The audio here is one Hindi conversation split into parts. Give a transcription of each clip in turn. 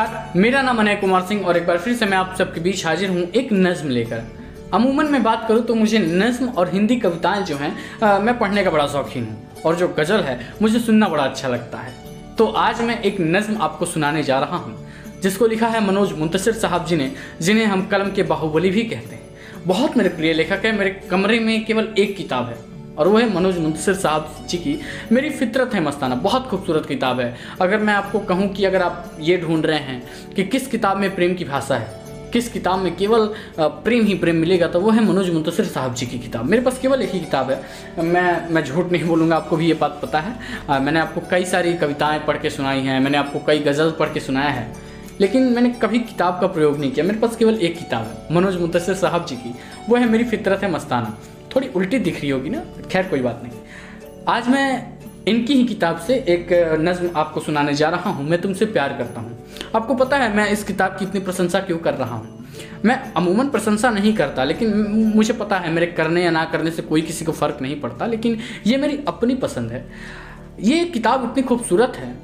नमस्कार, मेरा नाम अनय कुमार सिंह और एक बार फिर से मैं आप सबके बीच हाजिर हूँ एक नज्म लेकर। अमूमन मैं बात करूँ तो मुझे नज्म और हिंदी कविताएं जो हैं मैं पढ़ने का बड़ा शौकीन हूँ और जो गज़ल है मुझे सुनना बड़ा अच्छा लगता है। तो आज मैं एक नज्म आपको सुनाने जा रहा हूँ जिसको लिखा है मनोज मुंतशिर साहब जी ने, जिन्हें हम कलम के बाहुबली भी कहते हैं। बहुत मेरे प्रिय लेखक है। मेरे कमरे में केवल एक किताब है और वो है मनोज मुंतशिर साहब जी की मेरी फितरत है मस्ताना। बहुत खूबसूरत किताब है। अगर मैं आपको कहूँ कि अगर आप ये ढूंढ रहे हैं कि किस किताब में प्रेम की भाषा है, किस किताब में केवल प्रेम ही प्रेम मिलेगा, तो वो है मनोज मुंतशिर साहब जी की किताब। मेरे पास केवल एक ही किताब है। मैं झूठ नहीं बोलूँगा, आपको भी ये बात पता है। मैंने आपको कई सारी कविताएँ पढ़ के सुनाई हैं, मैंने आपको कई गज़ल पढ़ के सुनाया है, लेकिन मैंने कभी किताब का प्रयोग नहीं किया। मेरे पास केवल एक किताब है मनोज मुंतशिर साहब जी की, वो है मेरी फितरत है मस्ताना। थोड़ी उल्टी दिख रही होगी ना, खैर कोई बात नहीं। आज मैं इनकी ही किताब से एक नज्म आपको सुनाने जा रहा हूँ, मैं तुमसे प्यार करता हूँ। आपको पता है मैं इस किताब की इतनी प्रशंसा क्यों कर रहा हूँ। मैं अमूमन प्रशंसा नहीं करता, लेकिन मुझे पता है मेरे करने या ना करने से कोई किसी को फ़र्क नहीं पड़ता, लेकिन ये मेरी अपनी पसंद है। ये किताब इतनी खूबसूरत है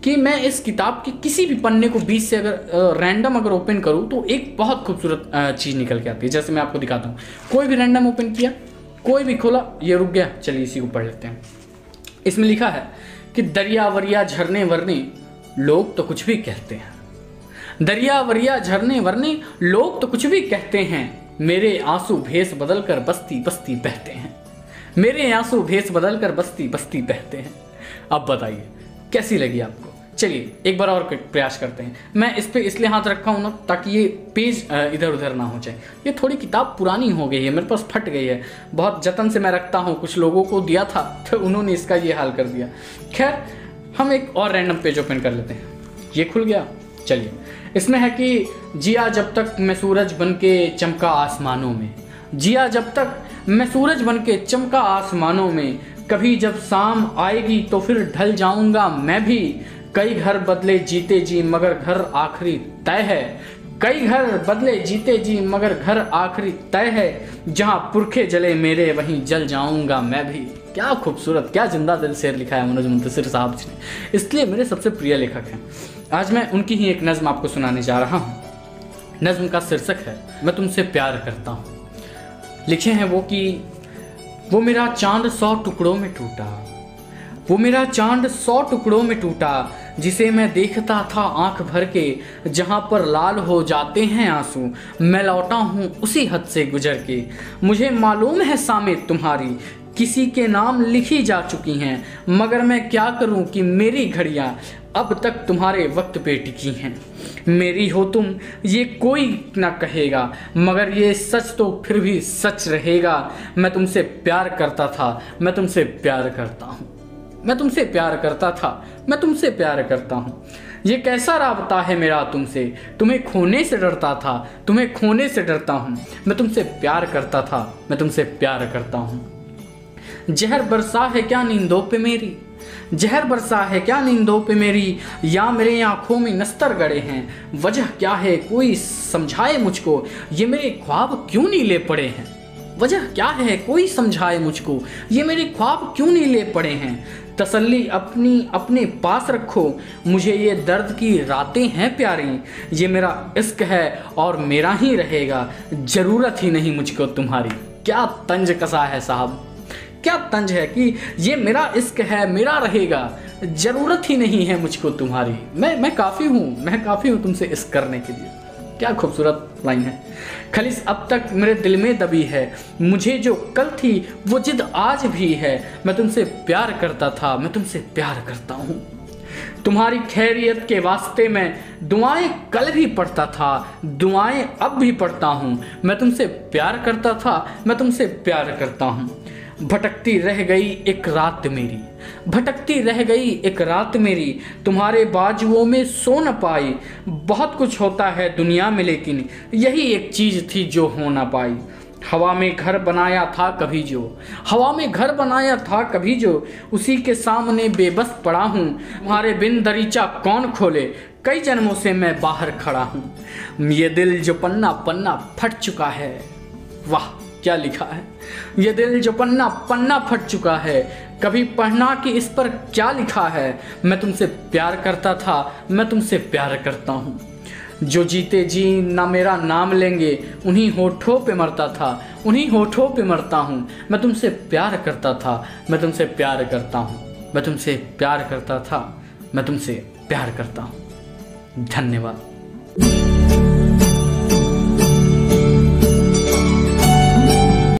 कि मैं इस किताब के किसी भी पन्ने को बीच से अगर रैंडम अगर ओपन करूँ तो एक बहुत खूबसूरत चीज़ निकल के आती है। जैसे मैं आपको दिखाता हूँ, कोई भी रैंडम ओपन किया, कोई भी खोला, ये रुक गया, चलिए इसी को पढ़ लेते हैं। इसमें लिखा है कि दरिया वरिया झरने वरने लोग तो कुछ भी कहते हैं, दरिया वरिया झरने वरने लोग तो कुछ भी कहते हैं, मेरे आंसू भेस बदल कर बस्ती बस्ती बहते हैं, मेरे आंसू भेस बदल कर बस्ती बस्ती बहते हैं। अब बताइए कैसी लगी आपको। चलिए एक बार और प्रयास करते हैं। मैं इस पे इसलिए हाथ रखा हूँ ना ताकि ये पेज इधर उधर ना हो जाए। ये थोड़ी किताब पुरानी हो गई है, मेरे पास फट गई है। बहुत जतन से मैं रखता हूँ, कुछ लोगों को दिया था तो उन्होंने इसका ये हाल कर दिया। खैर हम एक और रैंडम पेज ओपन कर लेते हैं। ये खुल गया। चलिए इसमें है कि जिया जब तक मैं सूरज बन के चमका आसमानों में, जिया जब तक मैं सूरज बन के चमका आसमानों में, कभी जब शाम आएगी तो फिर ढल जाऊंगा मैं भी। कई घर बदले जीते जी मगर घर आखिरी तय है, कई घर बदले जीते जी मगर घर आखिरी तय है, जहां पुरखे जले मेरे वहीं जल जाऊंगा मैं भी। क्या खूबसूरत, क्या जिंदा दिल शेर लिखा है मनोज मुंतशिर साहब जी ने, इसलिए मेरे सबसे प्रिय लेखक हैं। आज मैं उनकी ही एक नज्म आपको सुनाने जा रहा हूँ। नज्म का शीर्षक है मैं तुमसे प्यार करता हूँ। लिखे हैं वो कि वो मेरा चांद 100 टुकड़ों में टूटा, वो मेरा चांद 100 टुकड़ों में टूटा, जिसे मैं देखता था आंख भर के, जहां पर लाल हो जाते हैं आंसू, मैं लौटा हूं उसी हद से गुजर के। मुझे मालूम है सामेत तुम्हारी किसी के नाम लिखी जा चुकी हैं, मगर मैं क्या करूं कि मेरी घड़ियां अब तक तुम्हारे वक्त पे टिकी हैं। मेरी हो तुम ये कोई ना कहेगा, मगर ये सच तो फिर भी सच रहेगा। मैं तुमसे प्यार करता था, मैं तुमसे प्यार करता हूँ, मैं तुमसे प्यार करता था, मैं तुमसे प्यार करता हूँ। ये कैसा राबता है मेरा तुमसे, तुम्हें खोने से डरता था, तुम्हें खोने से डरता हूँ। मैं तुमसे प्यार करता था, मैं तुमसे प्यार करता हूँ। जहर बरसा है क्या नींदों पे मेरी, जहर बरसा है क्या नींदों पे मेरी, या मेरे आंखों में नस्तर गड़े हैं। वजह क्या है कोई समझाए मुझको, ये मेरे ख्वाब क्यों नीले पड़े हैं। वजह क्या है कोई समझाए मुझको, ये मेरे ख्वाब क्यों नीले पड़े हैं। तसल्ली अपनी अपने पास रखो, मुझे ये दर्द की रातें हैं प्यारी। ये मेरा इश्क है और मेरा ही रहेगा, ज़रूरत ही नहीं मुझको तुम्हारी। क्या तंज कसा है साहब, क्या तंज है कि ये मेरा इश्क है मेरा रहेगा, ज़रूरत ही नहीं है मुझको तुम्हारी। मैं काफ़ी हूँ तुमसे इश्क करने के लिए। क्या खूबसूरत लाइन है। खलिस अब तक मेरे दिल में दबी है, मुझे जो कल थी वो जिद आज भी है। मैं तुमसे प्यार करता था, मैं तुमसे प्यार करता हूँ। तुम्हारी खैरियत के वास्ते मैं दुआएं कल भी पढ़ता था, दुआएं अब भी पढ़ता हूँ। मैं तुमसे प्यार करता था, मैं तुमसे प्यार करता हूँ। भटकती रह गई एक रात मेरी, भटकती रह गई एक रात मेरी, तुम्हारे बाजुओं में सो न पाई। बहुत कुछ होता है दुनिया में लेकिन यही एक चीज़ थी जो हो न पाई। हवा में घर बनाया था कभी जो, हवा में घर बनाया था कभी जो, उसी के सामने बेबस पड़ा हूँ। तुम्हारे बिन दरीचा कौन खोले, कई जन्मों से मैं बाहर खड़ा हूँ। ये दिल जो पन्ना पन्ना फट चुका है, वाह क्या लिखा है। ये दिल जो पन्ना पन्ना फट चुका है, कभी पढ़ना कि इस पर क्या लिखा है। मैं तुमसे प्यार करता था, मैं तुमसे प्यार करता हूँ। जो जीते जी ना मेरा नाम लेंगे, उन्हीं होठों पे मरता था, उन्हीं होठों पे मरता हूँ। मैं तुमसे प्यार करता था, मैं तुमसे प्यार करता हूँ, मैं तुमसे प्यार करता था, मैं तुमसे प्यार करता हूँ। धन्यवाद।